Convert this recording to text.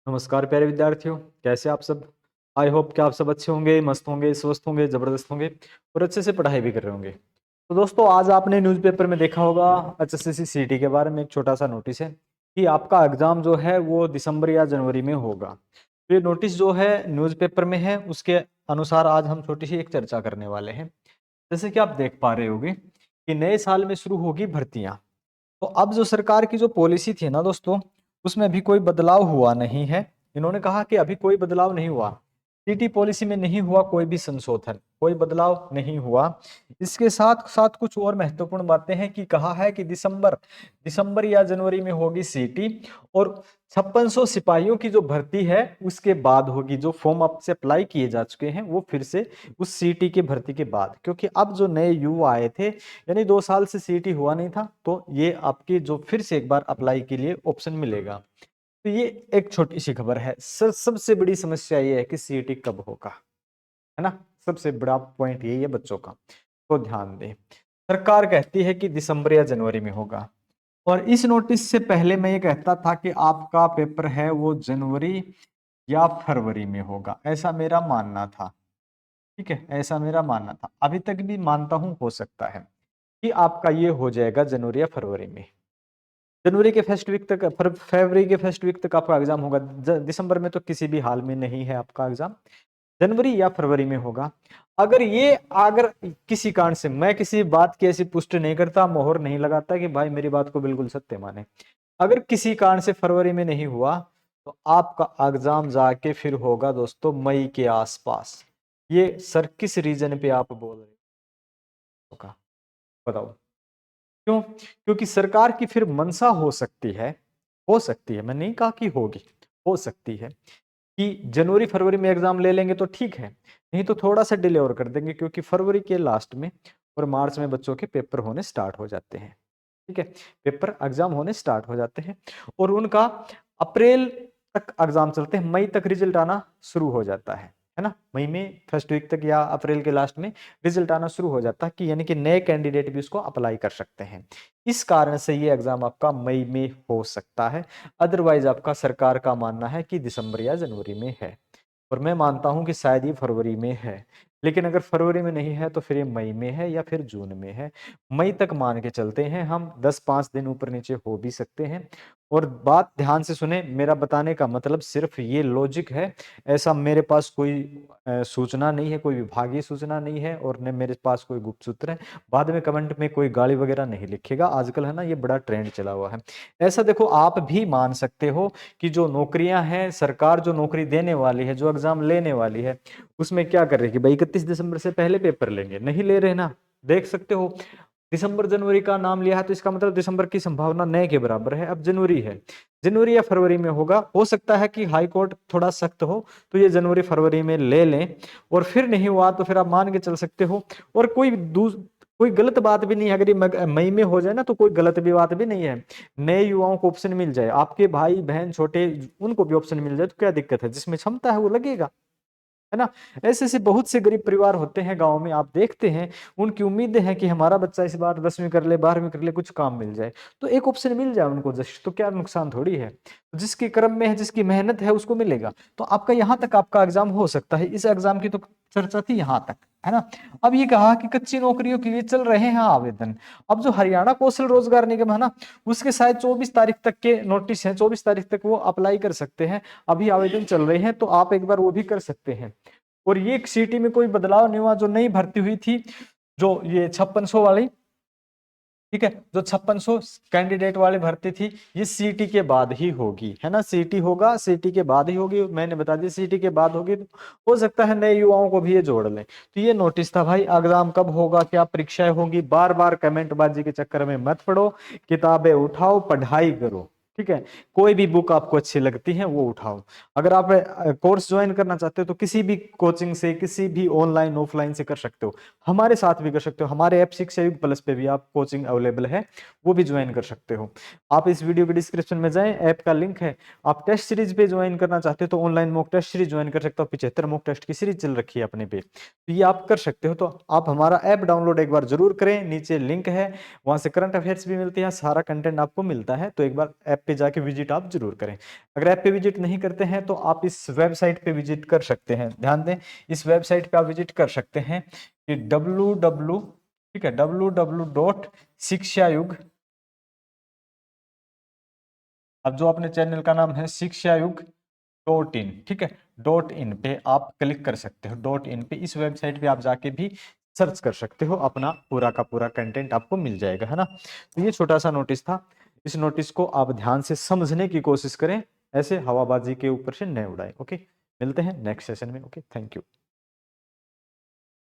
नमस्कार प्यारे विद्यार्थियों, कैसे आप सब। आई होप कि आप सब अच्छे होंगे, मस्त होंगे, स्वस्थ होंगे, जबरदस्त होंगे और अच्छे से पढ़ाई भी कर रहे होंगे। तो दोस्तों, आज आपने न्यूज़पेपर में देखा होगा एचएससीसी सीटी के बारे में एक छोटा सा नोटिस है कि आपका एग्जाम जो है वो दिसंबर या जनवरी में होगा। तो ये नोटिस जो है न्यूज़पेपर में है, उसके अनुसार आज हम छोटी सी एक चर्चा करने वाले हैं। जैसे कि आप देख पा रहे होंगे कि नए साल में शुरू होगी भर्तियां। तो अब जो सरकार की जो पॉलिसी थी ना दोस्तों, उसमें अभी कोई बदलाव हुआ नहीं है। इन्होंने कहा कि अभी कोई बदलाव नहीं हुआ, सीटी पॉलिसी में नहीं हुआ कोई भी संशोधन, कोई बदलाव नहीं हुआ। इसके साथ साथ कुछ और महत्वपूर्ण बातें हैं कि कहा है कि दिसंबर दिसंबर या जनवरी में होगी सीटी और 5600 सिपाहियों की जो भर्ती है उसके बाद होगी। जो फॉर्म आपसे अप्लाई किए जा चुके हैं वो फिर से उस सीटी की भर्ती के बाद, क्योंकि अब जो नए युवा आए थे, यानी 2 साल से सीटी हुआ नहीं था, तो ये आपकी जो फिर से एक बार अप्लाई के लिए ऑप्शन मिलेगा। तो ये एक छोटी सी खबर है। सबसे बड़ी समस्या ये है कि सीटी कब होगा, है ना। सबसे बड़ा पॉइंट यही है बच्चों का, तो ध्यान दें। सरकार कहती है कि दिसंबर या जनवरी में होगा, और इस नोटिस से पहले मैं ये कहता था कि आपका पेपर है वो जनवरी या फरवरी में होगा, ऐसा मेरा मानना था। ठीक है, ऐसा मेरा मानना था, अभी तक भी मानता हूं। हो सकता है कि आपका ये हो जाएगा जनवरी या फरवरी में। जनवरी के फर्स्ट वीक तक, फरवरी के फर्स्ट वीक तक आपका एग्जाम होगा। दिसंबर में तो किसी भी हाल में नहीं है आपका एग्जाम, जनवरी या फरवरी में होगा। अगर किसी कारण से, मैं किसी बात की ऐसी पुष्टि नहीं करता, मोहर नहीं लगाता कि भाई मेरी बात को बिल्कुल सत्य माने, अगर किसी कारण से फरवरी में नहीं हुआ तो आपका एग्जाम जाके फिर होगा दोस्तों मई के आसपास। ये सर किस रीजन पे आप बोल रहे हो, बताओ क्यों? क्योंकि सरकार की फिर मंशा हो सकती है, मैं नहीं कहा कि होगी, हो सकती है कि जनवरी फरवरी में एग्जाम ले लेंगे तो ठीक है, नहीं तो थोड़ा सा डिले और कर देंगे, क्योंकि फरवरी के लास्ट में और मार्च में बच्चों के पेपर होने स्टार्ट हो जाते हैं। ठीक है, पेपर एग्जाम होने स्टार्ट हो जाते हैं और उनका अप्रैल तक एग्जाम चलते हैं, मई तक रिजल्ट आना शुरू हो जाता है ना। मई में फर्स्ट वीक तक या अप्रैल के लास्ट में रिजल्ट आना शुरू हो जाता है, कि यानी कि नए कैंडिडेट भी उसको अप्लाई कर सकते हैं। इस कारण से ये एग्जाम आपका मई में हो सकता है। अदरवाइज आपका सरकार का मानना है कि दिसंबर या जनवरी में है, और मैं मानता हूं कि शायद ये फरवरी में है। लेकिन अगर फरवरी में नहीं है तो फिर ये मई में है या फिर जून में है। मई तक मान के चलते हैं हम, 10-5 दिन ऊपर नीचे हो भी सकते हैं। और बात ध्यान से सुने, मेरा बताने का मतलब सिर्फ ये लॉजिक है। ऐसा मेरे पास कोई सूचना नहीं है, कोई विभागीय सूचना नहीं है, और न मेरे पास कोई गुप्त सूत्र है। बाद में कमेंट में कोई गाली वगैरह नहीं लिखेगा, आजकल है ना ये बड़ा ट्रेंड चला हुआ है। ऐसा देखो, आप भी मान सकते हो कि जो नौकरियां हैं, सरकार जो नौकरी देने वाली है, जो एग्जाम लेने वाली है, उसमें क्या कर रही है कि भाई 31 दिसंबर से पहले पेपर लेंगे, नहीं ले रहे ना। देख सकते हो, दिसंबर जनवरी का नाम लिया है तो इसका मतलब दिसंबर की संभावना नए के बराबर है। अब जनवरी है, जनवरी या फरवरी में होगा। हो सकता है कि हाई कोर्ट थोड़ा सख्त हो तो ये जनवरी फरवरी में ले लें, और फिर नहीं हुआ तो फिर आप मान के चल सकते हो। और कोई गलत बात भी नहीं है, अगर ये मई में हो जाए ना तो कोई गलत भी बात भी नहीं है। नए युवाओं को ऑप्शन मिल जाए, आपके भाई बहन छोटे, उनको भी ऑप्शन मिल जाए तो क्या दिक्कत है, जिसमें क्षमता है वो लगेगा, है ना। ऐसे ऐसे बहुत से गरीब परिवार होते हैं गांव में, आप देखते हैं, उनकी उम्मीद है कि हमारा बच्चा इस बार 10वीं कर ले, 12वीं कर ले, कुछ काम मिल जाए, तो एक ऑप्शन मिल जाए उनको जस्ट, तो क्या नुकसान थोड़ी है। तो जिसके कर्म में है, जिसकी मेहनत है, उसको मिलेगा। तो आपका यहाँ तक आपका एग्जाम हो सकता है। इस एग्जाम की तो चर्चा थी यहाँ तक, है ना। अब ये कहा कि कच्ची नौकरियों के लिए चल रहे हैं आवेदन। अब जो हरियाणा कौशल रोजगार निगम है ना, उसके शायद 24 तारीख तक के नोटिस हैं, 24 तारीख तक वो अप्लाई कर सकते हैं। अभी आवेदन चल रहे हैं, तो आप एक बार वो भी कर सकते हैं। और ये सीटी में कोई बदलाव नहीं हुआ, जो नई भर्ती हुई थी, जो ये 5600 वाली, ठीक है, जो 5600 कैंडिडेट वाली भर्ती थी, ये सीटी के बाद ही होगी, है ना। सीटी होगा, सीटी के बाद ही होगी, मैंने बता दिया सीटी के बाद होगी। तो हो सकता है नए युवाओं को भी ये जोड़ लें। तो ये नोटिस था भाई, एग्जाम कब होगा, क्या परीक्षाएं होंगी, बार बार कमेंट बाजी के चक्कर में मत पड़ो, किताबें उठाओ, पढ़ाई करो। ठीक है, कोई भी बुक आपको अच्छी लगती है वो उठाओ। अगर आप कोर्स ज्वाइन करना चाहते हो तो किसी भी कोचिंग से, किसी भी ऑनलाइन ऑफलाइन से कर सकते हो, हमारे साथ भी कर सकते हो। हमारे ऐप शिक्षा युग प्लस पे भी आप कोचिंग अवेलेबल है, वो भी ज्वाइन कर सकते हो। आप इस वीडियो के डिस्क्रिप्शन में जाएं, ऐप का लिंक है। आप टेस्ट सीरीज पे ज्वाइन करना चाहते हो तो online mock test series join कर सकते हो, 75 मॉक टेस्ट की सीरीज चल रखी है अपने पे, तो ये आप कर सकते हो। तो आप हमारा ऐप डाउनलोड एक बार जरूर करें, नीचे लिंक है, वहां से करंट अफेयर्स भी मिलती है, सारा कंटेंट आपको मिलता है, तो एक बार ऐप पे जाके विजिट आप जरूर करें। अगर ऐप पे विजिट नहीं करते हैं तो आप इस वेबसाइट पे विजिट कर सकते हैं। ध्यान दें, इस वेबसाइट पे आप विजिट कर सकते हैं कि www, ठीक है, www.शिक्षायुग, अब जो अपने चैनल का नाम है शिक्षायुग.in, ठीक है, .in पे आप क्लिक कर सकते हो। .in पे, इस वेबसाइट पे आप जाके भी सर्च कर सकते हो, अपना पूरा का पूरा कंटेंट आपको मिल जाएगा, है ना। तो ये छोटा सा नोटिस था, इस नोटिस को आप ध्यान से समझने की कोशिश करें, ऐसे हवाबाजी के ऊपर से न उड़ाएं। ओके, मिलते हैं नेक्स्ट सेशन में। Okay, thank you.